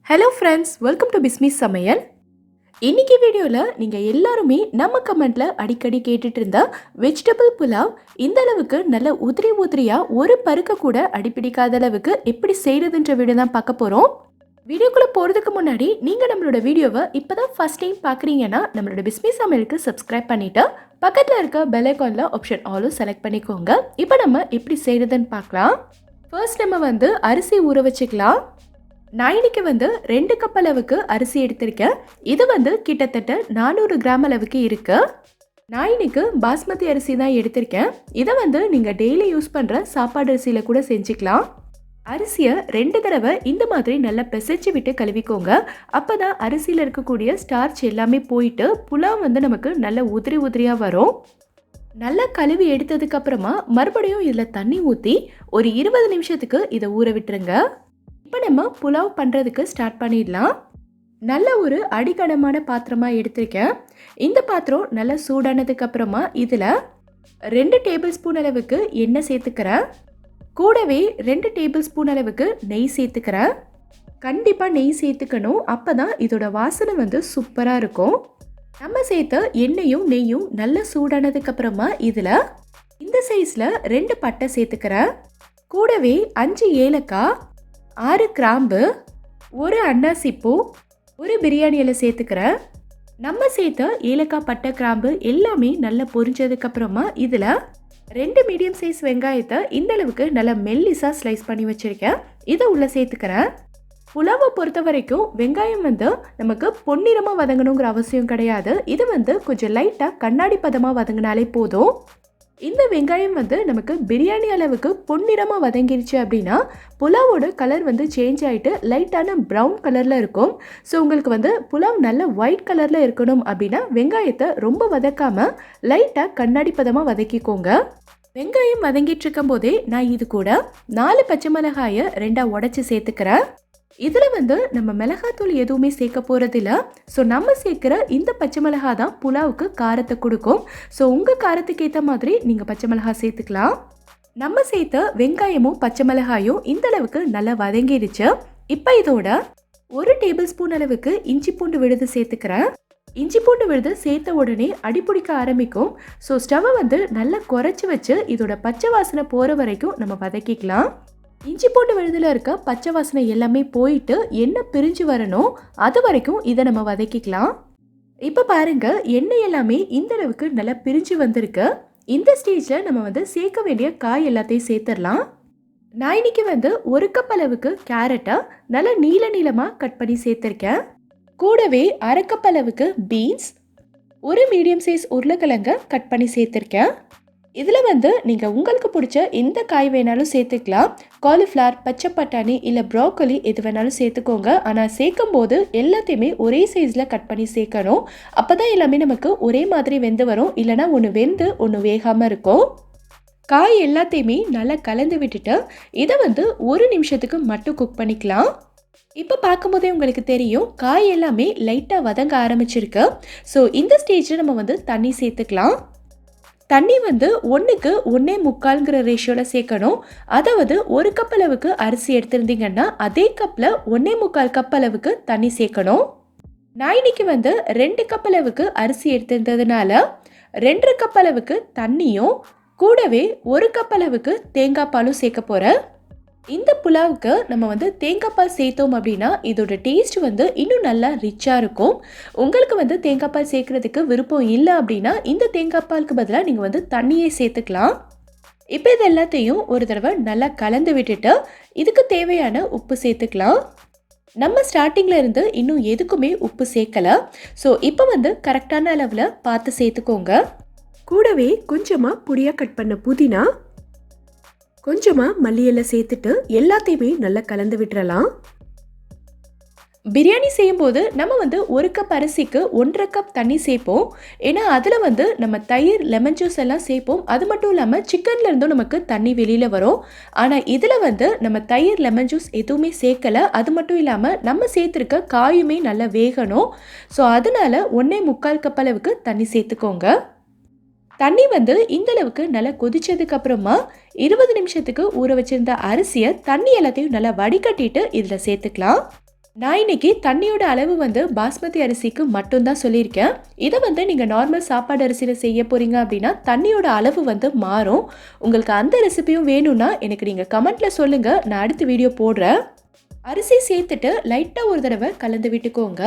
Hello friends, welcome to பிஸ்மிஸ் சமையல். இன்னைக்கு வீடியோவில் நீங்கள் எல்லாருமே நம்ம கமெண்ட்டில் அடிக்கடி கேட்டுட்டு இருந்த வெஜிடபிள் புலாவ் இந்த அளவுக்கு நல்ல உதிரி உதிரியாக ஒரு பருக்க கூட அடிப்பிடிக்காத அளவுக்கு எப்படி செய்கிறதுன்ற வீடியோ தான் பார்க்க போகிறோம். வீடியோக்குள்ளே போகிறதுக்கு முன்னாடி நீங்கள் நம்மளோட வீடியோவை இப்போ தான் ஃபஸ்ட் டைம் பார்க்குறீங்கன்னா நம்மளோட பிஸ்மிஸ் சமையலுக்கு சப்ஸ்கிரைப் பண்ணிவிட்டு பக்கத்தில் இருக்க பெல் ஐகானில் ஆப்ஷன் ஆலும் செலக்ட் பண்ணிக்கோங்க. இப்போ நம்ம எப்படி செய்கிறதுன்னு பார்க்கலாம். ஃபர்ஸ்ட் நம்ம அரிசி ஊற வச்சுக்கலாம். நான் இன்னைக்கு 2 கப் அளவுக்கு அரிசி எடுத்திருக்கேன். இது கிட்டத்தட்ட 400 கிராம் அளவுக்கு இருக்கு. நான் இன்னைக்கு பாஸ்மதி அரிசி தான் எடுத்திருக்கேன். இதை நீங்கள் டெய்லி யூஸ் பண்ணுற சாப்பாடு அரிசியில் கூட செஞ்சுக்கலாம். அரிசியை 2 தடவை இந்த மாதிரி நல்லா பிசைச்சு விட்டு கழுவிக்கோங்க. அப்போ தான் அரிசியில் இருக்கக்கூடிய ஸ்டார்ச் எல்லாமே போயிட்டு புலாவ் நமக்கு நல்ல உதிரி உதிரியாக வரும். நல்லா கழுவி எடுத்ததுக்கு அப்புறமா மறுபடியும் இதில் தண்ணி ஊற்றி ஒரு 20 நிமிஷத்துக்கு இதை ஊற விட்டுருங்க. இப்போ நம்ம புலாவ் பண்ணுறதுக்கு ஸ்டார்ட் பண்ணிடலாம். நல்ல ஒரு அடிகனமான பாத்திரமாக எடுத்திருக்கேன். இந்த பாத்திரம் நல்லா சூடானதுக்கு அப்புறமா இதில் 2 டேபிள் ஸ்பூன் அளவுக்கு எண்ணெய் சேர்த்துக்கிறேன். கூடவே 2 டேபிள் ஸ்பூன் அளவுக்கு நெய் சேர்த்துக்கிறேன். கண்டிப்பாக நெய் சேர்த்துக்கணும், அப்போ தான் இதோட வாசனை சூப்பராக இருக்கும். நம்ம சேர்த்த எண்ணெயும் நெய்யும் நல்லா சூடானதுக்கு அப்புறமா இதில் இந்த சைஸில் 2 பட்டை சேர்த்துக்கிறேன். கூடவே 5 ஏலக்காய், 6 கிராம்பு, 1 அன்னாசிப்பூ, 1 பிரியாணி இலை சேர்த்துக்கிறேன். நம்ம சேர்த்த ஏலக்காய், பட்டை, கிராம்பு எல்லாமே நல்லா பொரிஞ்சதுக்கப்புறமா இதில் 2 மீடியம் சைஸ் வெங்காயத்தை இந்த அளவுக்கு நல்லா மெல்லிஸாக ஸ்லைஸ் பண்ணி வச்சுருக்கேன். இதை உள்ளே சேர்த்துக்கிறேன். புலாவை பொறுத்த வரைக்கும் வெங்காயம் நமக்கு பொன்னிறமாக வதங்கணுங்கிற அவசியம் கிடையாது. இது கொஞ்சம் லைட்டாக கண்ணாடி பதமாக வதங்கினாலே போதும். இந்த வெங்காயம் நமக்கு பிரியாணி அளவுக்கு பொன்னிறமாக வதங்கிருச்சு அப்படின்னா புலாவோட கலர் சேஞ்ச் ஆகிட்டு லைட்டான ப்ரௌன் கலரில் இருக்கும். ஸோ உங்களுக்கு புலாவ் நல்ல ஒயிட் கலரில் இருக்கணும் அப்படின்னா வெங்காயத்தை ரொம்ப வதக்காமல் லைட்டாக கண்ணாடி பதமாக வதக்கிக்கோங்க. வெங்காயம் வதங்கிட்டு இருக்கும் போதே நான் இது கூட 4 பச்சை மிளகாயை 2ஆக உடச்சி சேர்த்துக்கிறேன். இதில் நம்ம மிளகாத்தூள் எதுவுமே சேர்க்க போகிறதில்ல. ஸோ நம்ம சேர்க்குற இந்த பச்சை மிளகா தான் புலாவுக்கு காரத்தை கொடுக்கும். ஸோ உங்கள் காரத்துக்கு ஏற்ற மாதிரி நீங்கள் பச்சை மிளகாய் சேர்த்துக்கலாம். நம்ம சேர்த்த வெங்காயமும் பச்சை மிளகாயும் இந்த அளவுக்கு நல்லா வதங்கிடுச்சு. இப்போ இதோட 1 டேபிள் ஸ்பூன் அளவுக்கு இஞ்சி பூண்டு விழுது சேர்த்துக்கிறேன். இஞ்சி பூண்டு விழுது சேர்த்த உடனே அடிப்பிடிக்க ஆரம்பிக்கும். ஸோ ஸ்டவ்வை நல்லா குறைச்சி வச்சு இதோட பச்சை வாசனை போகிற வரைக்கும் நம்ம வதக்கிக்கலாம். இஞ்சி பூண்டு விழுதில் இருக்க பச்சை வாசனை எல்லாமே போயிட்டு எண்ணெய் பிரிஞ்சு வரணும், அது வரைக்கும் இதை நம்ம வதக்கிக்கலாம். இப்போ பாருங்க, எண்ணெய் எல்லாமே இந்த அளவுக்கு நல்லா பிரிஞ்சு வந்திருக்கு. இந்த ஸ்டேஜில் நம்ம சேர்க்க வேண்டிய காய் எல்லாத்தையும் சேர்த்துடலாம். நான் இன்னைக்கு 1 கப் அளவுக்கு கேரட்டை நல்லா நீள நீளமாக கட் பண்ணி சேர்த்துருக்கேன். கூடவே 1/2 கப் அளவுக்கு பீன்ஸ், 1 மீடியம் சைஸ் உருளைக்கிழங்க கட் பண்ணி சேர்த்துருக்கேன். இதில் நீங்கள் உங்களுக்கு பிடிச்ச எந்த காய் வேணாலும் சேர்த்துக்கலாம். காலிஃப்ளவர், பச்சை பட்டாணி இல்லை ப்ரோக்கோலி எது வேணாலும் சேர்த்துக்கோங்க. ஆனால் சேர்க்கும் போது எல்லாத்தையுமே ஒரே சைஸில் கட் பண்ணி சேர்க்கணும். அப்போ தான் எல்லாமே நமக்கு ஒரே மாதிரி வெந்து வரும். இல்லைனா ஒன்று வெந்து ஒன்று வேகாமல் இருக்கும். காய் எல்லாத்தையுமே நல்லா கலந்து விட்டுட்டு இதை 1 நிமிஷத்துக்கு மட்டும் குக் பண்ணிக்கலாம். இப்போ பார்க்கும்போதே உங்களுக்கு தெரியும், காய் எல்லாமே லைட்டாக வதங்க ஆரம்பிச்சிருக்கு. ஸோ இந்த ஸ்டேஜில் நம்ம தண்ணி சேர்த்துக்கலாம். தண்ணி 1க்கு 1.25 ரேஷியோவில் சேர்க்கணும். அதாவது 1 கப் அளவுக்கு அரிசி எடுத்திருந்தீங்கன்னா அதே கப்பில் 1.25 கப் அளவுக்கு தண்ணி சேர்க்கணும். நான் இன்னைக்கு 2 கப் அளவுக்கு அரிசி எடுத்திருந்ததுனால 2 கப் அளவுக்கு தண்ணியும் கூடவே 1 கப் அளவுக்கு தேங்காய் பாலும் சேர்க்க போகிறேன். இந்த புலாவுக்கு நம்ம தேங்காய் பால் சேர்த்தோம் அப்படின்னா இதோட டேஸ்ட் இன்னும் நல்லா ரிச்சாக இருக்கும். உங்களுக்கு தேங்காய் பால் சேர்க்குறதுக்கு விருப்பம் இல்லை அப்படின்னா இந்த தேங்காய் பாலுக்கு பதிலாக நீங்கள் தண்ணியே சேர்த்துக்கலாம். இப்போ இது எல்லாத்தையும் ஒரு தடவை நல்லா கலந்து விட்டுட்டு இதுக்கு தேவையான உப்பு சேர்த்துக்கலாம். நம்ம ஸ்டார்டிங்கில் இருந்து இன்னும் எதுக்குமே உப்பு சேர்க்கலை. ஸோ இப்போ கரெக்டான அளவில் பார்த்து சேர்த்துக்கோங்க. கூடவே கொஞ்சமாக பொடியாக கட் பண்ண புதினா, கொஞ்சமாக மல்லி இலை சேர்த்துட்டு எல்லாத்தையுமே நல்லா கலந்து விட்டுறலாம். பிரியாணி செய்யும்போது நம்ம 1 கப் அரிசிக்கு 1.5 கப் தண்ணி சேர்ப்போம். ஏன்னா அதில் நம்ம தயிர், லெமன் ஜூஸ் எல்லாம் சேர்ப்போம். அது மட்டும் இல்லாமல் சிக்கன்ல இருந்தும் நமக்கு தண்ணி வெளியில் வரும். ஆனால் இதில் நம்ம தயிர், லெமன் ஜூஸ் எதுவுமே சேர்க்கலை. அது மட்டும் இல்லாமல் நம்ம சேர்த்துருக்க காயுமே நல்லா வேகணும். ஸோ அதனால 1.25 கப் அளவுக்கு தண்ணி சேர்த்துக்கோங்க. தண்ணி இந்த அளவுக்கு நல்லா கொதிச்சதுக்கு அப்புறமா 20 நிமிஷத்துக்கு ஊற வச்சிருந்த அரிசியை தண்ணி எல்லாத்தையும் நல்லா வடிகட்டிட்டு இதில் சேர்த்துக்கலாம். நான் இன்னைக்கு தண்ணியோட அளவு வந்து பாஸ்மதி அரிசிக்கு மட்டும்தான் சொல்லியிருக்கேன். இதை வந்து நீங்கள் நார்மல் சாப்பாடு அரிசியில் செய்ய போகிறீங்க அப்படின்னா தண்ணியோட அளவு வந்து மாறும். உங்களுக்கு அந்த ரெசிபியும் வேணும்னா எனக்கு நீங்கள் கமெண்ட்டில் சொல்லுங்கள், நான் அடுத்த வீடியோ போடுறேன். அரிசி சேர்த்துட்டு லைட்டாக ஒரு தடவை கலந்து விட்டுக்கோங்க.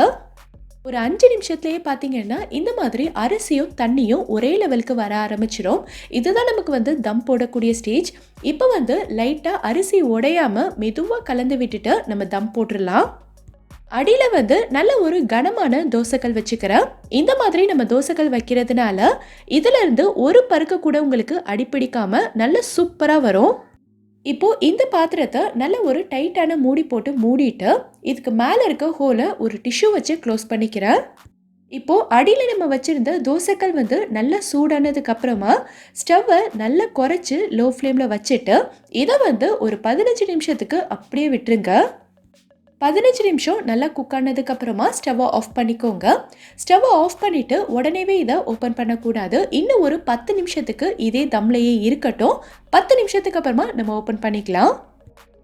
ஒரு 5 நிமிஷத்துலேயே பார்த்தீங்கன்னா இந்த மாதிரி அரிசியும் தண்ணியும் ஒரே லெவலுக்கு வர ஆரம்பிச்சிடும். இதுதான் நமக்கு வந்து தம் போடக்கூடிய ஸ்டேஜ். இப்போ வந்து லைட்டாக அரிசி உடையாமல் மெதுவாக கலந்து விட்டுட்டு நம்ம தம் போட்டுடலாம். அடியில் வந்து நல்ல ஒரு கனமான தோசைக்கல் வச்சுக்கிறேன். இந்த மாதிரி நம்ம தோசைக்கல் வைக்கிறதுனால இதிலிருந்து ஒரு பருக்க கூட உங்களுக்கு அடிப்பிடிக்காம நல்ல சூப்பராக வரும். இப்போ இந்த பாத்திரத்தை நல்ல ஒரு டைட்டான மூடி போட்டு மூடிட்டு இதுக்கு மேலே இருக்க ஹோலை ஒரு டிஷ்யூ வச்சு க்ளோஸ் பண்ணிக்கிறேன். இப்போ அடியில் நம்ம வச்சிருந்த தோசைக்கல் வந்து நல்லா சூடானதுக்கு அப்புறமா ஸ்டவ்வை நல்லா குறைச்சி லோ ஃப்ளேமில் வச்சுட்டு இதை வந்து ஒரு 15 நிமிஷத்துக்கு அப்படியே விட்டுருங்க. 15 நிமிஷம் நல்லா குக் ஆனதுக்கு அப்புறமா ஸ்டவ்வை ஆஃப் பண்ணிக்கோங்க. ஸ்டவ்வை ஆஃப் பண்ணிவிட்டு உடனேவே இதை ஓப்பன் பண்ணக்கூடாது. இன்னும் ஒரு 10 நிமிஷத்துக்கு இதே தம்லையே இருக்கட்டும். 10 நிமிஷத்துக்கு அப்புறமா நம்ம ஓப்பன் பண்ணிக்கலாம்.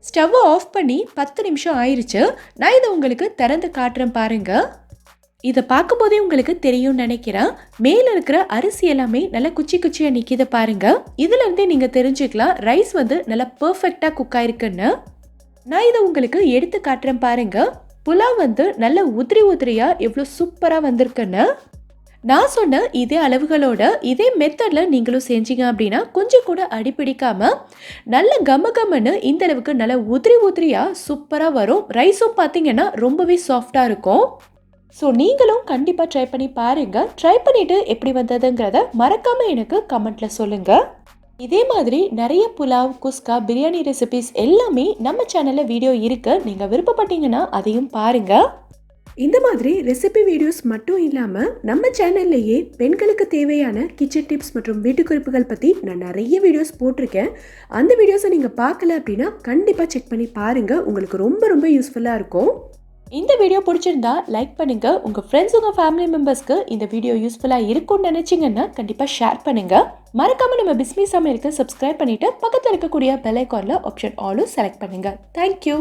ஸ்டவ்வை ஆஃப் பண்ணி 10 நிமிஷம் ஆயிடுச்சு. நான் இதை உங்களுக்கு திறந்து காட்டுறேன் பாருங்கள். இதை பார்க்கும்போதே உங்களுக்கு தெரியும்னு நினைக்கிறேன். மேலே இருக்கிற அரிசி எல்லாமே நல்லா குச்சி குச்சியாக நிற்கிது பாருங்கள். இதுலேருந்தே நீங்கள் தெரிஞ்சுக்கலாம் ரைஸ் வந்து நல்லா பர்ஃபெக்டாக குக் ஆயிருக்குன்னு. நான் இதை உங்களுக்கு எடுத்து காட்டுறேன் பாருங்க. புலாவ் வந்து நல்ல உதிரியா எவ்வளோ சூப்பராக வந்திருக்குன்னு. நான் சொன்ன இதே அளவுகளோட இதே மெத்தடில் நீங்களும் செஞ்சீங்க அப்படின்னா கொஞ்சம் கூட அடிப்பிடிக்காம நல்ல கமன்னு இந்த அளவுக்கு நல்ல உதிரியாக சூப்பராக வரும். ரைஸும் பார்த்தீங்கன்னா ரொம்பவே சாஃப்டாக இருக்கும். ஸோ நீங்களும் கண்டிப்பாக ட்ரை பண்ணி பாருங்கள். ட்ரை பண்ணிவிட்டு எப்படி வந்ததுங்கிறத மறக்காமல் எனக்கு கமெண்ட்டில் சொல்லுங்கள். இதே மாதிரி நிறைய புலாவ், குஸ்கா, பிரியாணி ரெசிபிஸ் எல்லாமே நம்ம சேனலில் வீடியோ இருக்குது. நீங்கள் விருப்பப்பட்டீங்கன்னா அதையும் பாருங்கள். இந்த மாதிரி ரெசிபி வீடியோஸ் மட்டும் இல்லாமல் நம்ம சேனல்லையே பெண்களுக்கு தேவையான கிச்சன் டிப்ஸ் மற்றும் வீட்டு குறிப்புகள் பற்றி நான் நிறைய வீடியோஸ் போட்டிருக்கேன். அந்த வீடியோஸை நீங்கள் பார்க்கல அப்படின்னா கண்டிப்பாக செக் பண்ணி பாருங்கள். உங்களுக்கு ரொம்ப யூஸ்ஃபுல்லாக இருக்கும். இந்த வீடியோ பிடிச்சிருந்தா லைக் பண்ணுங்க. உங்கள் ஃப்ரெண்ட்ஸ், உங்கள் ஃபேமிலி மெம்பர்ஸ்க்கு இந்த வீடியோ யூஸ்ஃபுல்லாக இருக்கும்னு நினச்சிங்கன்னா கண்டிப்பாக ஷேர் பண்ணுங்க. மறக்காமல் நம்ம பிஸ்மி சமையலுக்கு சப்ஸ்கிரைப் பண்ணிவிட்டு பக்கத்தில் இருக்கக்கூடிய பெல் ஐகானில் ஆப்ஷன் ஆலும் செலக்ட் பண்ணுங்கள். தேங்க்யூ.